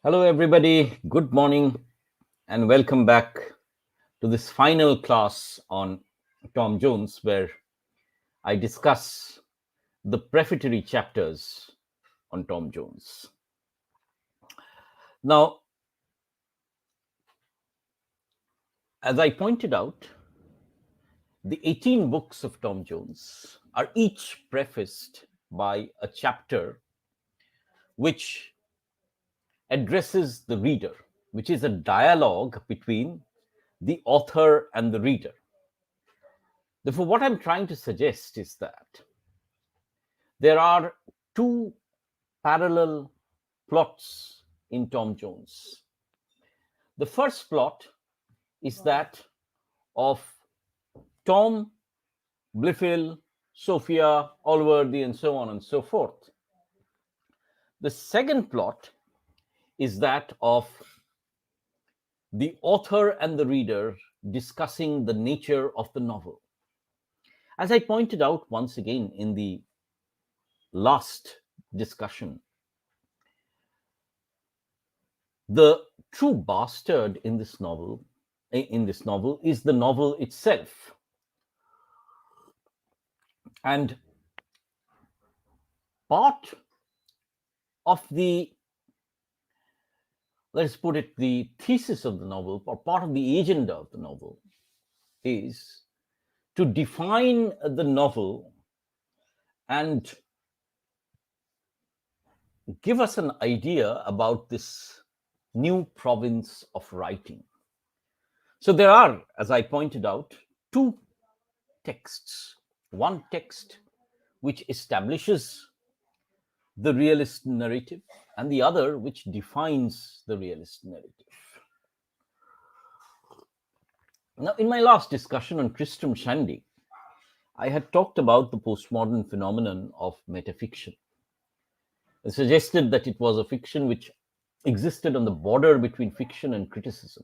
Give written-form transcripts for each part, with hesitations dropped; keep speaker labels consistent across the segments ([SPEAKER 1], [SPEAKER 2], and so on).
[SPEAKER 1] Hello, everybody. Good morning, and welcome back to this final class on Tom Jones, where I discuss the prefatory chapters on Tom Jones. Now, as I pointed out, the 18 books of Tom Jones are each prefaced by a chapter which addresses the reader, which is a dialogue between the author and the reader. Therefore, what I'm trying to suggest is that there are two parallel plots in Tom Jones. The first plot is that of Tom, Blifil, Sophia, Allworthy, and so on and so forth. The second plot is that of the author and the reader discussing the nature of the novel. As I pointed out once again in the last discussion, the true bastard in this novel is the novel itself. And part of the, let's put it, the thesis of the novel, or part of the agenda of the novel, is to define the novel and give us an idea about this new province of writing. So there are, as I pointed out, two texts. One text which establishes the realist narrative, and the other which defines the realist narrative. Now, in my last discussion on Tristram Shandy, I had talked about the postmodern phenomenon of metafiction. I suggested that it was a fiction which existed on the border between fiction and criticism,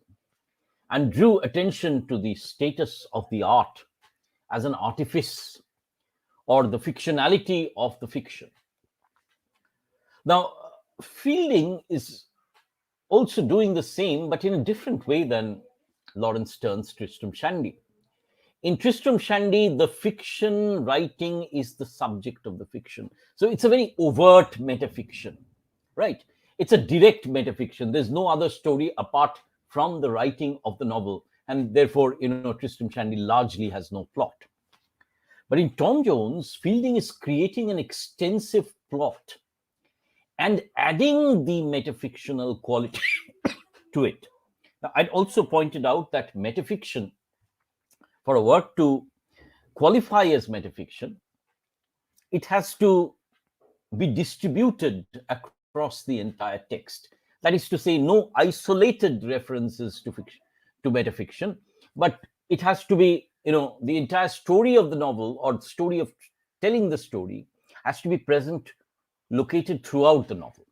[SPEAKER 1] and drew attention to the status of the art as an artifice, or the fictionality of the fiction. Now, Fielding is also doing the same, but in a different way than Lawrence Sterne's Tristram Shandy. In Tristram Shandy, the fiction writing is the subject of the fiction. So it's a very overt metafiction, right? It's a direct metafiction. There's no other story apart from the writing of the novel. And therefore, Tristram Shandy largely has no plot. But in Tom Jones, Fielding is creating an extensive plot and adding the metafictional quality to it. Now, I'd also pointed out that metafiction, for a work to qualify as metafiction, it has to be distributed across the entire text. That is to say, no isolated references to fiction, to metafiction, but it has to be, the entire story of the novel, or the story of telling the story, has to be present, located throughout the novel.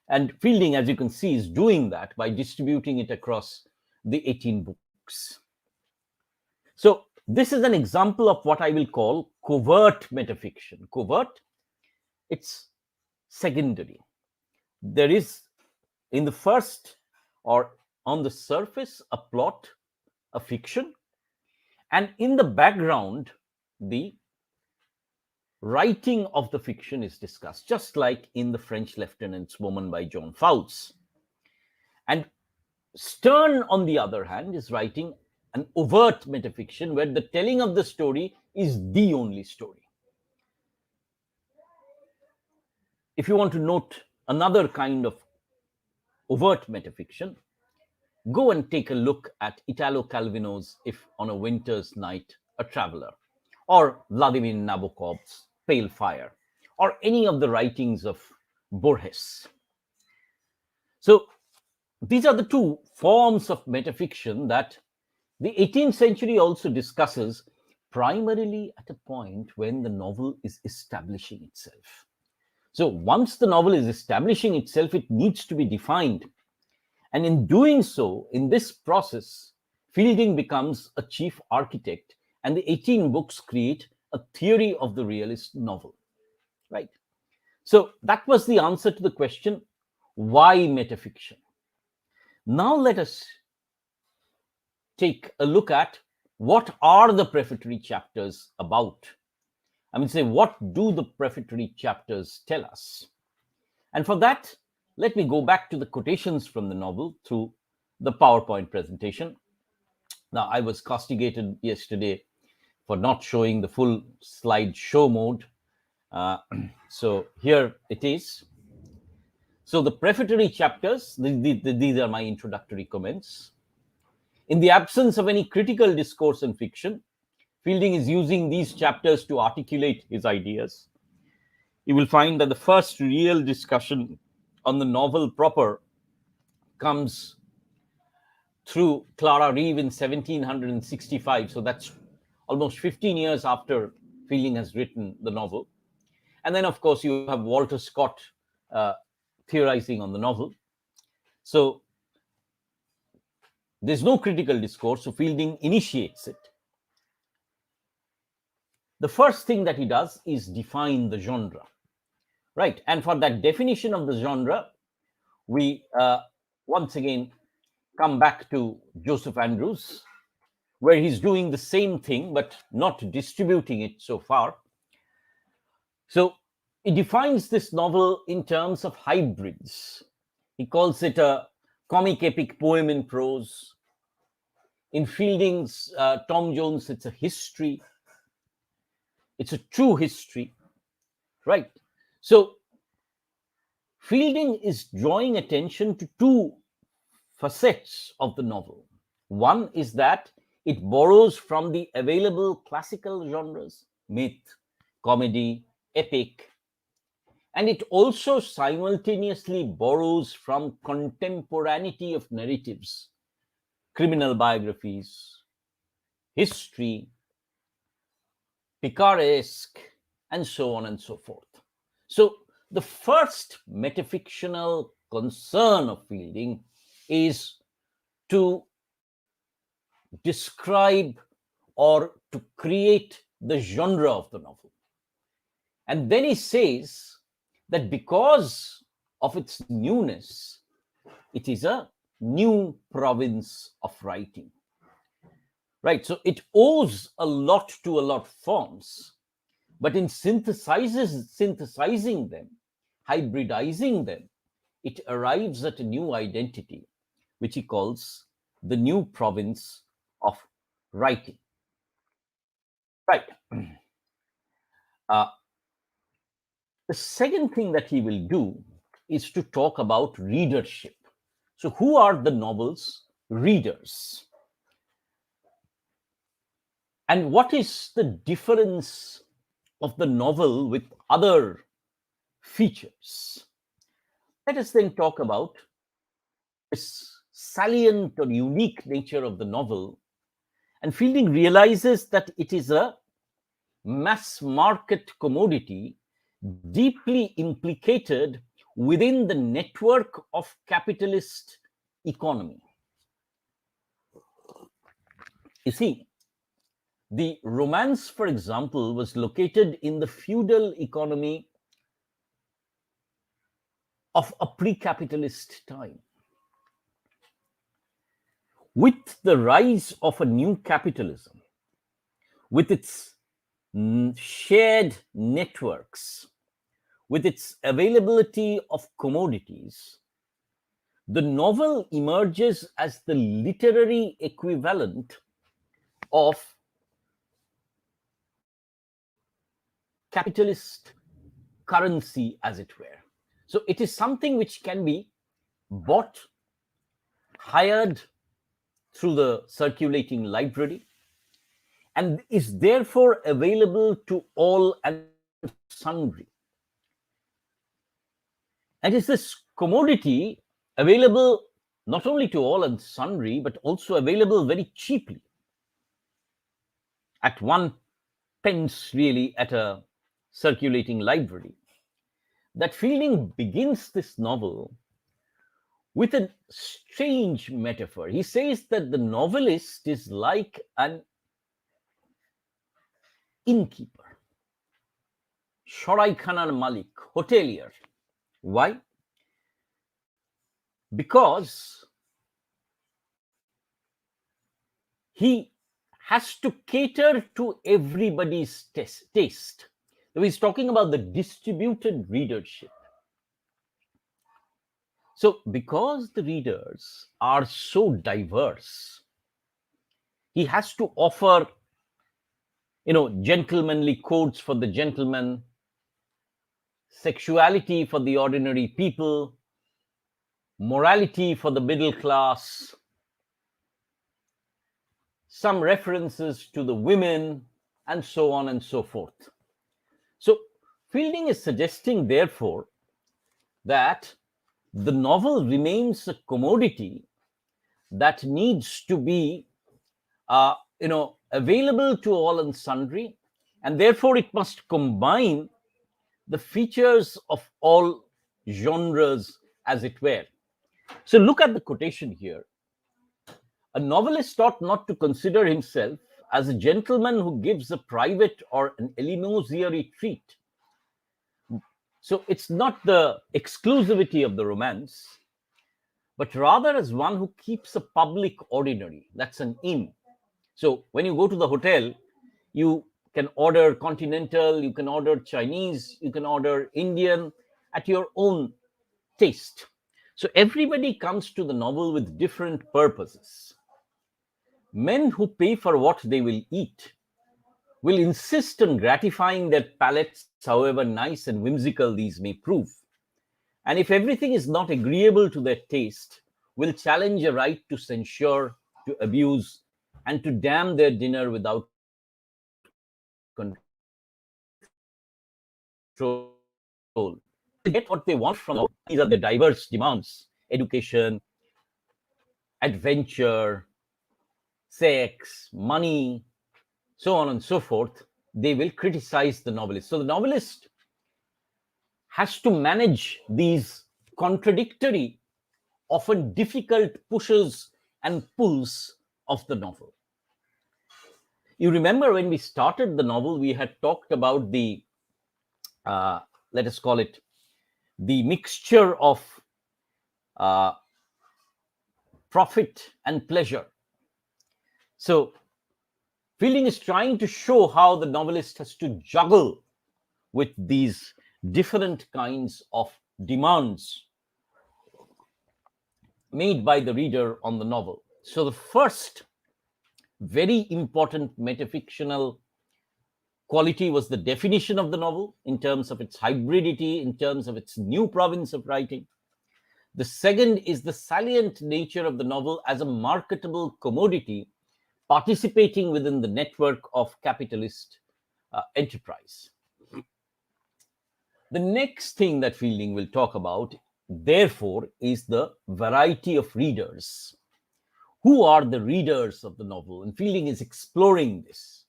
[SPEAKER 1] And Fielding, as you can see, is doing that by distributing it across the 18 books. So this is an example of what I will call covert metafiction. Covert, it's secondary. There is, in the first, or on the surface, a plot, a fiction, and in the background, the writing of the fiction is discussed, just like in The French Lieutenant's Woman by John Fowles. And Sterne, on the other hand, is writing an overt metafiction where the telling of the story is the only story. If you want to note another kind of overt metafiction, go and take a look at Italo Calvino's If on a Winter's Night a Traveler, or Vladimir Nabokov's Pale Fire, or any of the writings of Borges. So these are the two forms of metafiction that the 18th century also discusses, primarily at a point when the novel is establishing itself. So once the novel is establishing itself, it needs to be defined. And in doing so, in this process, Fielding becomes a chief architect, and the 18 books create a theory of the realist novel, right? So that was the answer to the question, Why metafiction? Now let us take a look at what are the prefatory chapters about. I mean, say, what do the prefatory chapters tell us? And for that, let me go back to the quotations from the novel through the PowerPoint presentation. Now, I was castigated yesterday for not showing the full slide show mode. So here it is. So the prefatory chapters, these are my introductory comments. In the absence of any critical discourse in fiction, Fielding is using these chapters to articulate his ideas. You will find that the first real discussion on the novel proper comes through Clara Reeve in 1765. So that's almost 15 years after Fielding has written the novel. And then, of course, you have Walter Scott uh, theorizing on the novel. So there's no critical discourse, so Fielding initiates it. The first thing that he does is define the genre, right? And for that definition of the genre, we once again come back to Joseph Andrews, where he's doing the same thing but not distributing it so far. So he defines this novel in terms of hybrids. He calls it a comic epic poem in prose. In Fielding's Tom Jones, it's a history. It's a true history, right? So Fielding is drawing attention to two facets of the novel. One is that it borrows from the available classical genres, myth, comedy, epic, and it also simultaneously borrows from contemporaneity of narratives, criminal biographies, history, picaresque, and so on and so forth. So the first metafictional concern of Fielding is to describe or to create the genre of the novel. And then he says that because of its newness, it is a new province of writing. Right? So it owes a lot to a lot of forms, but in synthesizing them, hybridizing them, it arrives at a new identity, which he calls the new province of writing. Right. The second thing that he will do is to talk about readership. So, who are the novel's readers? And what is the difference of the novel with other features? Let us then talk about this salient or unique nature of the novel. And Fielding realizes that it is a mass market commodity deeply implicated within the network of capitalist economy. You see, the romance, for example, was located in the feudal economy of a pre-capitalist time. With the rise of a new capitalism, with its shared networks, with its availability of commodities, the novel emerges as the literary equivalent of capitalist currency, as it were. So it is something which can be bought, hired through the circulating library, and is therefore available to all and sundry. And is this commodity available not only to all and sundry, but also available very cheaply, at 1 pence really, at a circulating library. That Fielding begins this novel with a strange metaphor. He says that the novelist is like an innkeeper, Shorai Khanar Malik, hotelier. Why? because he has to cater to everybody's taste. So he's talking about the distributed readership. So because the readers are so diverse, he has to offer, gentlemanly codes for the gentleman, sexuality for the ordinary people, morality for the middle class, some references to the women, and so on and so forth. So Fielding is suggesting, therefore, that the novel remains a commodity that needs to be, available to all and sundry, and therefore it must combine the features of all genres, as it were. So look at the quotation here. A novelist ought not to consider himself as a gentleman who gives a private or an eleemosynary treat. So it's not the exclusivity of the romance, but rather as one who keeps a public ordinary. That's an inn. So when you go to the hotel, you can order continental, you can order Chinese, you can order Indian at your own taste. So everybody comes to the novel with different purposes. Men who pay for what they will eat will insist on gratifying their palates, however nice and whimsical these may prove. And if everything is not agreeable to their taste, will challenge a right to censure, to abuse, and to damn their dinner without control. They get what they want from the novel. These are their diverse demands: education, adventure, sex, money, so on and so forth. They will criticize the novelist. So the novelist has to manage these contradictory, often difficult pushes and pulls of the novel. You remember when we started the novel, we had talked about the, let us call it, the mixture of uh, profit and pleasure. So Fielding is trying to show how the novelist has to juggle with these different kinds of demands made by the reader on the novel. So the first very important metafictional quality was the definition of the novel in terms of its hybridity, in terms of its new province of writing. The second is the salient nature of the novel as a marketable commodity participating within the network of capitalist enterprise. The next thing that Fielding will talk about, therefore, is the variety of readers. Who are the readers of the novel? And Fielding is exploring this.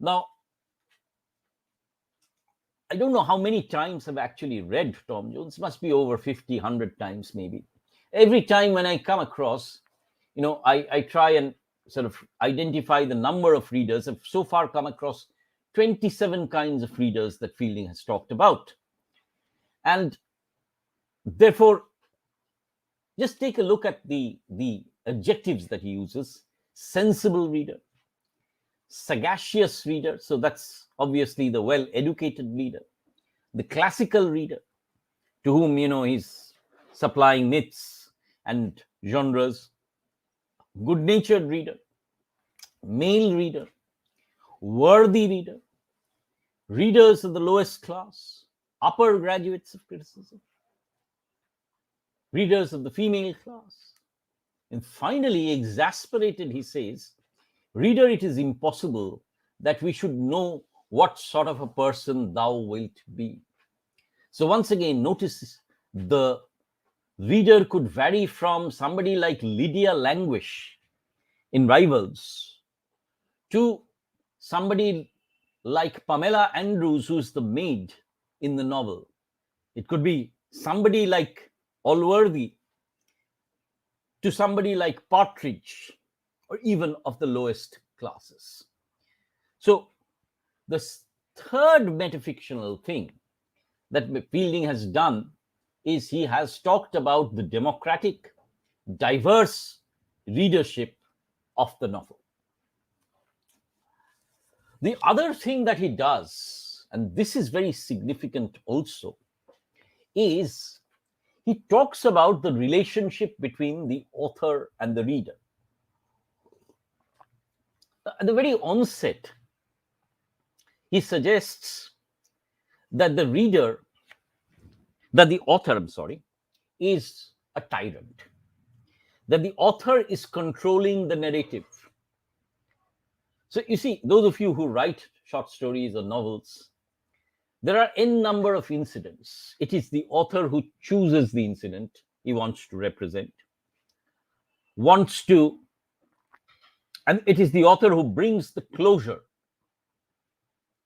[SPEAKER 1] Now, I don't know how many times I've actually read Tom Jones. Must be over 50, 100 times maybe. Every time when I come across, I try and sort of identify the number of readers. I've so far come across 27 kinds of readers that Fielding has talked about. And therefore, just take a look at the adjectives that he uses. Sensible reader, sagacious reader, so that's obviously the well-educated reader, the classical reader, to whom he's supplying myths and genres, good-natured reader, male reader, worthy reader, readers of the lowest class, upper graduates of criticism, readers of the female class, and finally, exasperated, he says, reader, it is impossible that we should know what sort of a person thou wilt be. So once again, notice the reader could vary from somebody like Lydia Languish in Rivals to somebody like Pamela Andrews, who's the maid in the novel. It could be somebody like Allworthy to somebody like Partridge, or even of the lowest classes. So the third metafictional thing that Fielding has done is he has talked about the democratic, diverse readership of the novel. The other thing that he does, and this is very significant also, is he talks about the relationship between the author and the reader. At the very onset, he suggests that the author, is a tyrant, that the author is controlling the narrative. So you see, those of you who write short stories or novels, there are n number of incidents. It is the author who chooses the incident he wants to represent, and it is the author who brings the closure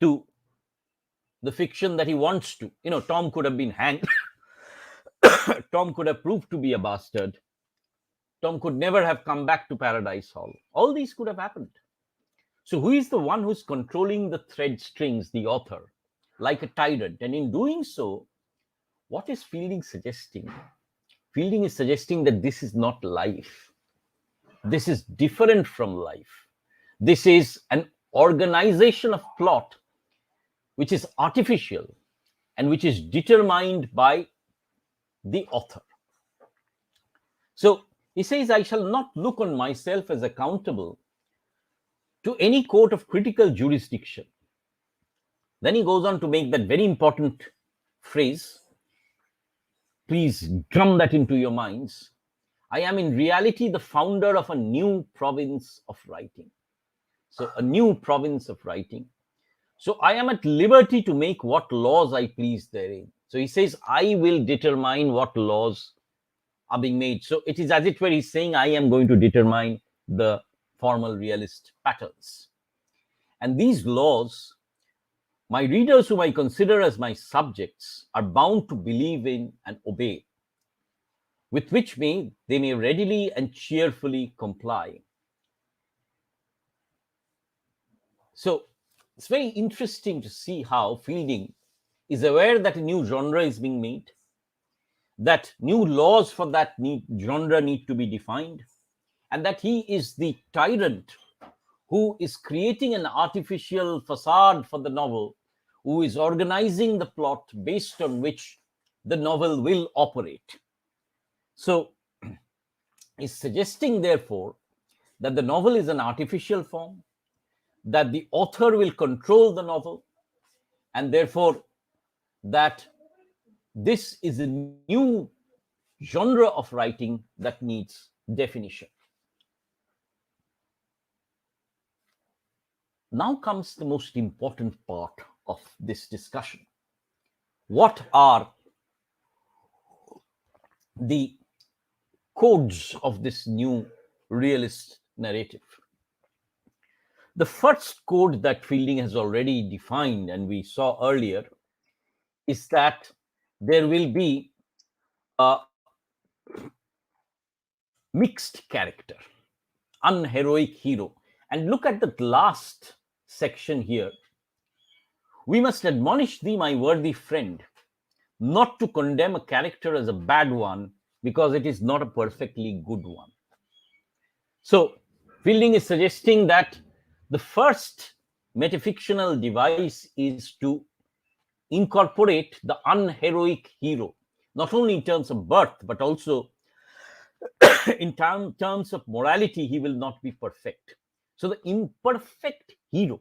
[SPEAKER 1] to the fiction that he wants to. Tom could have been hanged. Tom could have proved to be a bastard. Tom could never have come back to Paradise Hall. All these could have happened. So who is the one who's controlling the thread strings? The author, like a tyrant. And in doing so, what is Fielding suggesting? Fielding is suggesting that this is not life. This is different from life. This is an organization of plot which is artificial and which is determined by the author. So he says, I shall not look on myself as accountable to any court of critical jurisdiction. Then he goes on to make that very important phrase. Please drum that into your minds. I am in reality the founder of a new province of writing. So a new province of writing. So I am at liberty to make what laws I please therein. So he says, I will determine what laws are being made. So it is as it were he's saying, I am going to determine the formal realist patterns. And these laws, my readers whom I consider as my subjects are bound to believe in and obey, with which they may readily and cheerfully comply. So it's very interesting to see how Fielding is aware that a new genre is being made, that new laws for that genre need to be defined, and that he is the tyrant who is creating an artificial facade for the novel, who is organizing the plot based on which the novel will operate. So he's suggesting, therefore, that the novel is an artificial form, that the author will control the novel, and therefore that this is a new genre of writing that needs definition. Now comes the most important part of this discussion. What are the codes of this new realist narrative? The first code that Fielding has already defined, and we saw earlier, is that there will be a mixed character, unheroic hero. And look at the last section here. We must admonish thee, my worthy friend, not to condemn a character as a bad one because it is not a perfectly good one. So Fielding is suggesting that the first metafictional device is to incorporate the unheroic hero, not only in terms of birth, but also in terms of morality. He will not be perfect. So the imperfect hero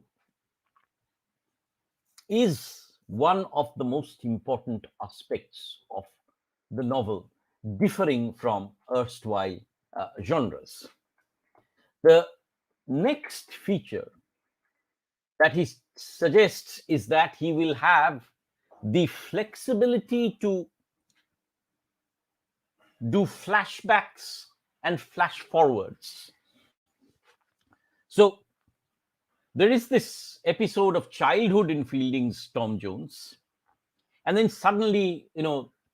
[SPEAKER 1] is one of the most important aspects of the novel, differing from erstwhile genres. The next feature that he suggests is that he will have the flexibility to do flashbacks and flash forwards. So there is this episode of childhood in Fielding's Tom Jones, and then suddenly,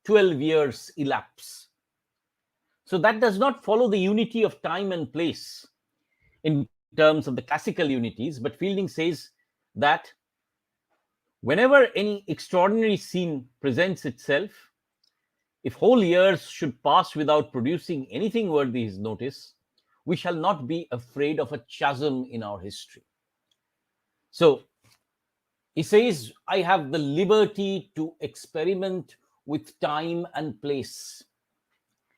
[SPEAKER 1] 12 years elapse. So that does not follow the unity of time and place in terms of the classical unities, but Fielding says that whenever any extraordinary scene presents itself, If whole years should pass without producing anything worthy his notice, we shall not be afraid of a chasm in our history. So he says, I have the liberty to experiment with time and place.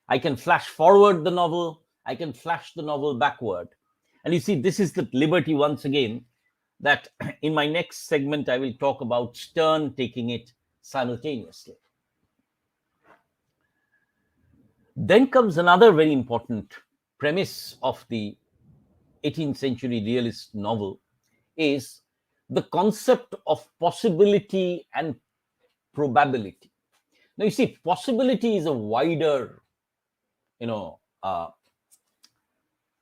[SPEAKER 1] I can flash forward the novel, I can flash the novel backward. And you see, this is the liberty once again that in my next segment I will talk about Sterne taking it simultaneously. Then comes another very important premise of the 18th century realist novel is the concept of possibility and probability. Now you see, possibility is a wider, you know,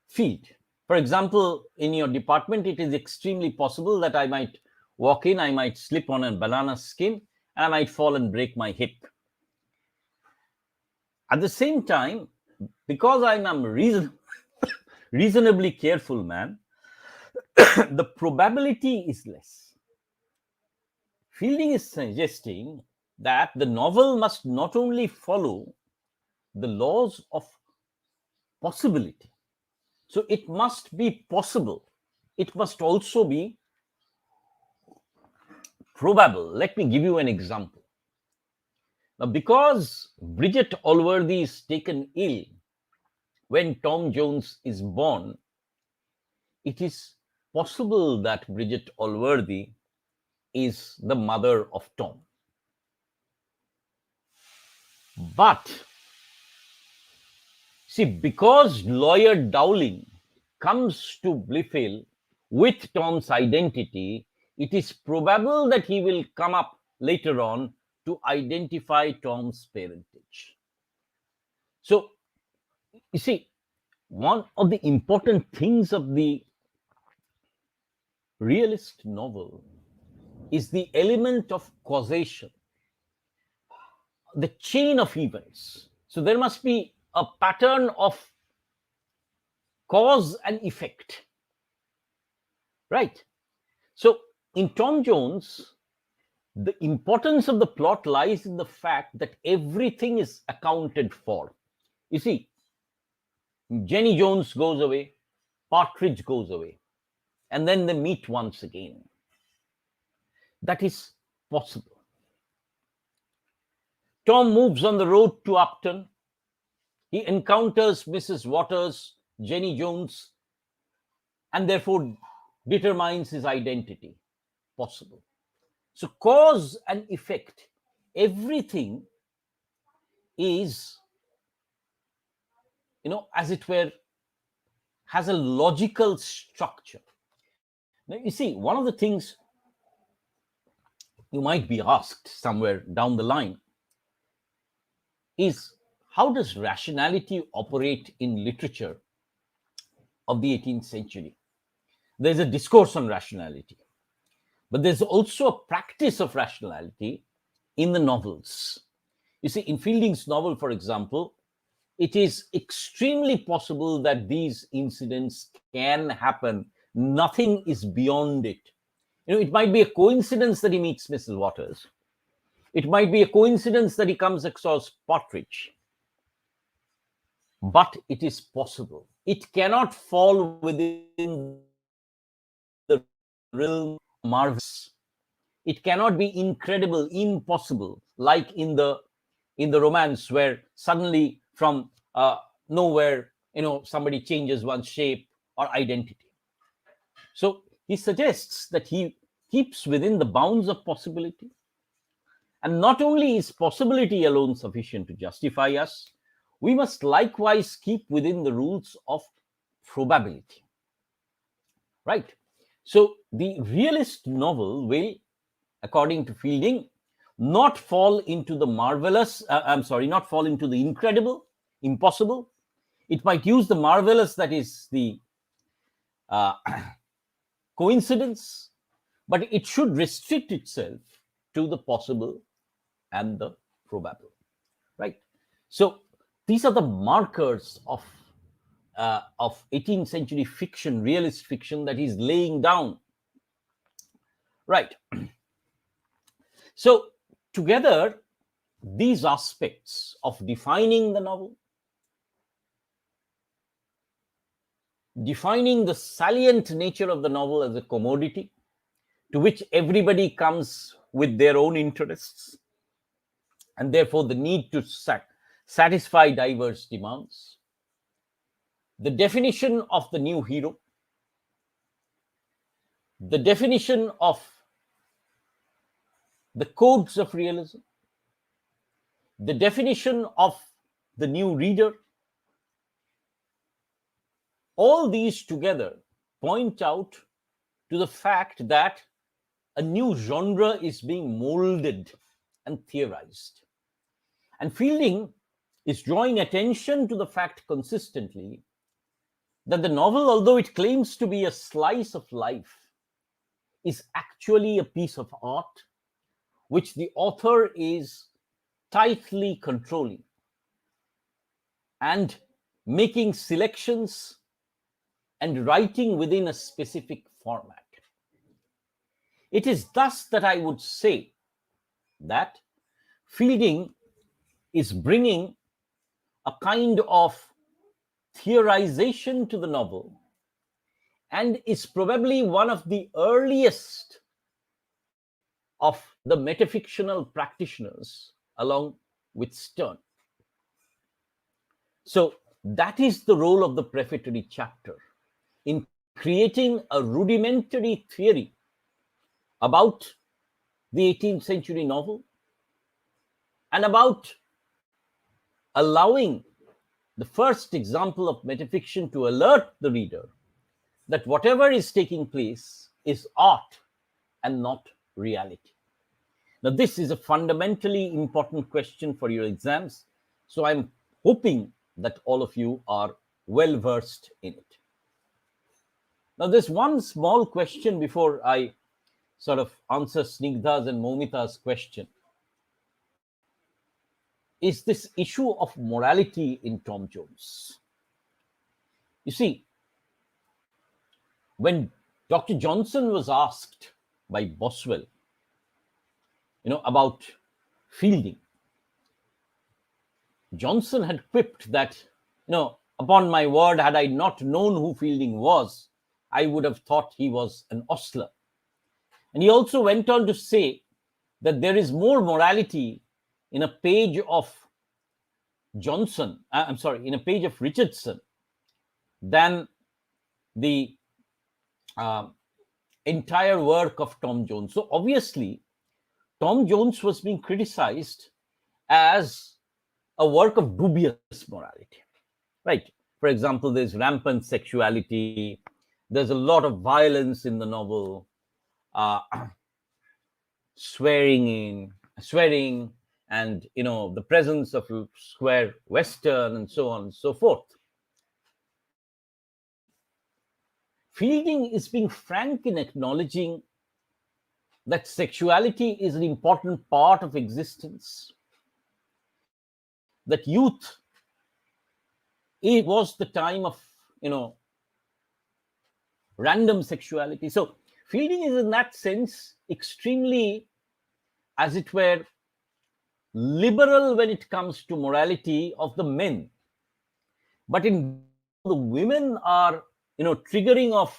[SPEAKER 1] field. For example, in your department, it is extremely possible that I might walk in, I might slip on a banana skin, and I might fall and break my hip. At the same time, because I am reasonably careful man, the probability is less. Fielding is suggesting that the novel must not only follow the laws of possibility, so it must be possible, it must also be probable. Let me give you an example. Now, because Bridget Allworthy is taken ill when Tom Jones is born, it is possible that Bridget Allworthy is the mother of Tom. But see, because lawyer Dowling comes to Blifil with Tom's identity, it is probable that he will come up later on to identify Tom's parentage. So, you see, one of the important things of the realist novel is the element of causation, the chain of events. So there must be a pattern of cause and effect, right? So in Tom Jones, the importance of the plot lies in the fact that everything is accounted for. You see, Jenny Jones goes away, Partridge goes away, and then they meet once again. That is possible. Tom moves on the road to Upton. He encounters Mrs. Waters, Jenny Jones, and therefore determines his identity. Possible. So cause and effect, everything is, as it were, has a logical structure. Now, you see, one of the things you might be asked somewhere down the line is, how does rationality operate in literature of the 18th century? There's a discourse on rationality, but there's also a practice of rationality in the novels. You see, in Fielding's novel, for example, it is extremely possible that these incidents can happen. Nothing is beyond it. It might be a coincidence that he meets Mrs. Waters. It might be a coincidence that he comes across Partridge. But it is possible. It cannot fall within the realm of marvels. It cannot be incredible, impossible, like in the romance where suddenly from nowhere, somebody changes one's shape or identity. So he suggests that he keeps within the bounds of possibility. And not only is possibility alone sufficient to justify us, we must likewise keep within the rules of probability. Right? So the realist novel will, according to Fielding, not fall into the marvelous, not fall into the incredible, impossible. It might use the marvelous, that is the coincidence, but it should restrict itself to the possible and the probable, right? So these are the markers of 18th century fiction, realist fiction, that he's laying down, right? So together, these aspects of defining the novel, defining the salient nature of the novel as a commodity to which everybody comes with their own interests, and therefore the need to satisfy diverse demands, the definition of the new hero, the definition of the codes of realism, the definition of the new reader, all these together point out to the fact that a new genre is being molded and theorized. And Fielding is drawing attention to the fact consistently that the novel, although it claims to be a slice of life, is actually a piece of art which the author is tightly controlling and making selections and writing within a specific format. It is thus that I would say that Fielding is bringing a kind of theorization to the novel and is probably one of the earliest of the metafictional practitioners along with Sterne. So that is the role of the prefatory chapter in creating a rudimentary theory about the 18th century novel and about allowing the first example of metafiction to alert the reader that whatever is taking place is art and not reality. Now, this is a fundamentally important question for your exams, so I'm hoping that all of you are well versed in it. Now, there's one small question before I sort of answer Snigdha's and Momita's question. Is this issue of morality in Tom Jones? You see, when Dr. Johnson was asked by Boswell, about Fielding, Johnson had quipped that, upon my word, had I not known who Fielding was, I would have thought he was an ostler. And he also went on to say that there is more morality in a page of in a page of Richardson than the entire work of Tom Jones. So obviously, Tom Jones was being criticized as a work of dubious morality, right? For example, there's rampant sexuality, there's a lot of violence in the novel, swearing, and the presence of square western and so on and so forth. Fielding is being frank in acknowledging that sexuality is an important part of existence, that youth, it was the time of random sexuality. So Fielding is in that sense extremely, as it were, liberal when it comes to morality of the men, but in the women are triggering of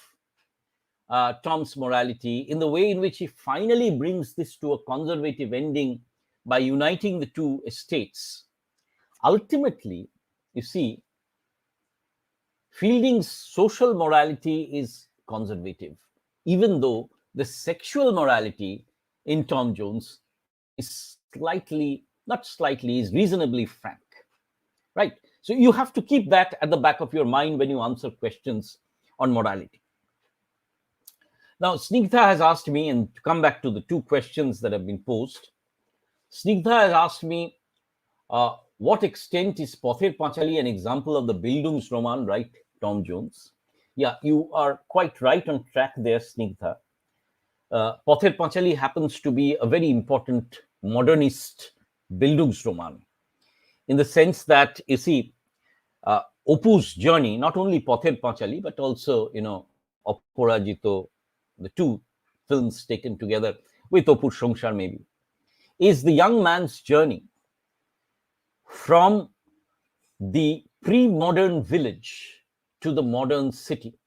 [SPEAKER 1] Tom's morality in the way in which he finally brings this to a conservative ending by uniting the two estates. Ultimately, you see, Fielding's social morality is conservative, even though the sexual morality in Tom Jones is is reasonably frank, right? So you have to keep that at the back of your mind when you answer questions on morality. Now, Snigdha has asked me, and to come back to the two questions that have been posed, Snigdha has asked me, what extent is Pather Panchali an example of the Bildungsroman, right, Tom Jones? Yeah, you are quite right on track there, Snigdha. Pather Panchali happens to be a very important modernist Bildungsroman, in the sense that, you see, Opu's journey, not only Pather Panchali, but also, Aparajito, the two films taken together with Opur Shongshar maybe, is the young man's journey from the pre-modern village to the modern city.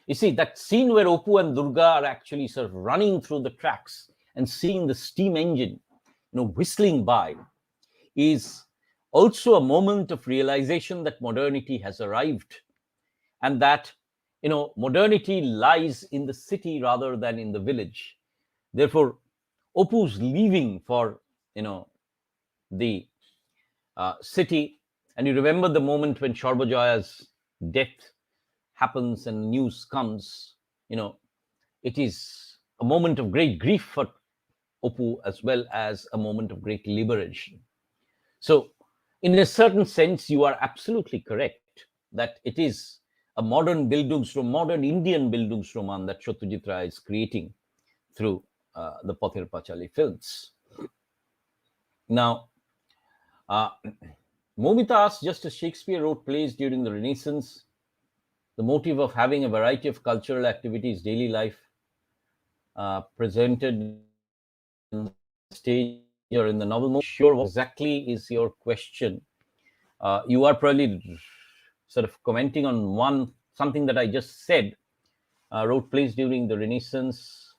[SPEAKER 1] You see, that scene where Oppu and Durga are actually sort of running through the tracks and seeing the steam engine, whistling by, is also a moment of realization that modernity has arrived, and that modernity lies in the city rather than in the village. Therefore, Oppu's leaving for the city, and you remember the moment when Sharbajaya's death happens and news comes. It is a moment of great grief for Oppu as well as a moment of great liberation. So, in a certain sense, you are absolutely correct that it is a modern Bildungsroman, modern Indian Bildungsroman that Satyajit Ray is creating through the Pathir Pachali films. Now, Momita asks, just as Shakespeare wrote plays during the Renaissance, the motive of having a variety of cultural activities, daily life, presented in the stage or in the novel. Sure, what exactly is your question? You are probably sort of commenting on something that I just said. Wrote plays during the Renaissance,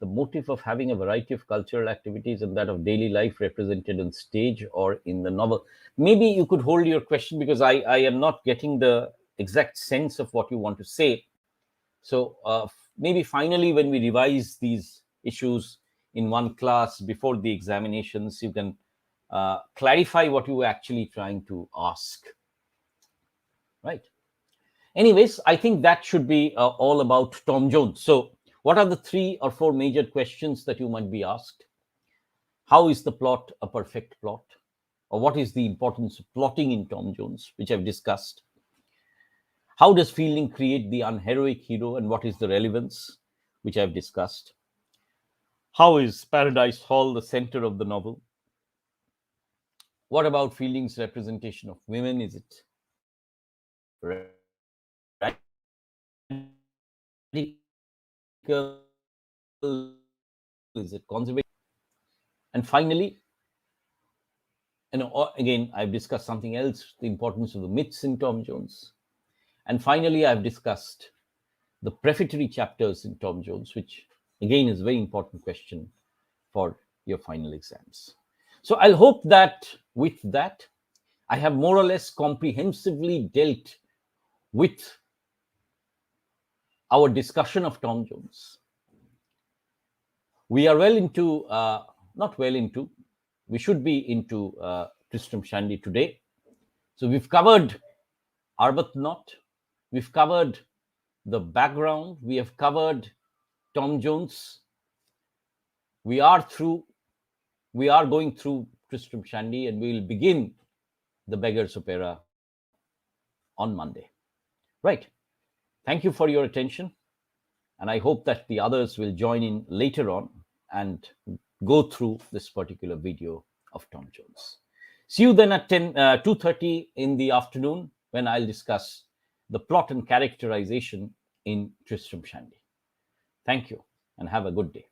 [SPEAKER 1] the motive of having a variety of cultural activities and that of daily life represented on stage or in the novel. Maybe you could hold your question, because I am not getting the exact sense of what you want to say. So maybe finally, when we revise these issues in one class before the examinations, you can clarify what you were actually trying to ask. Right. Anyways, I think that should be all about Tom Jones. So what are the 3 or 4 major questions that you might be asked? How is the plot a perfect plot? Or what is the importance of plotting in Tom Jones, which I've discussed? How does Fielding create the unheroic hero, and what is the relevance, which I've discussed? How is Paradise Hall the center of the novel? What about Fielding's representation of women? Is it radical? Is it conservative? And finally, again, I've discussed something else, the importance of the myths in Tom Jones. And finally, I've discussed the prefatory chapters in Tom Jones, which again is a very important question for your final exams. So I'll hope that with that, I have more or less comprehensively dealt with our discussion of Tom Jones. We are well into, not well into, we should be into Tristram Shandy today. So we've covered Arbuthnot, we've covered the background, we have covered Tom Jones. We are going through Tristram Shandy, and we will begin the Beggar's Opera on Monday. Right. Thank you for your attention. And I hope that the others will join in later on and go through this particular video of Tom Jones. See you then at 2:30 in the afternoon, when I'll discuss the plot and characterization in Tristram Shandy. Thank you, and have a good day.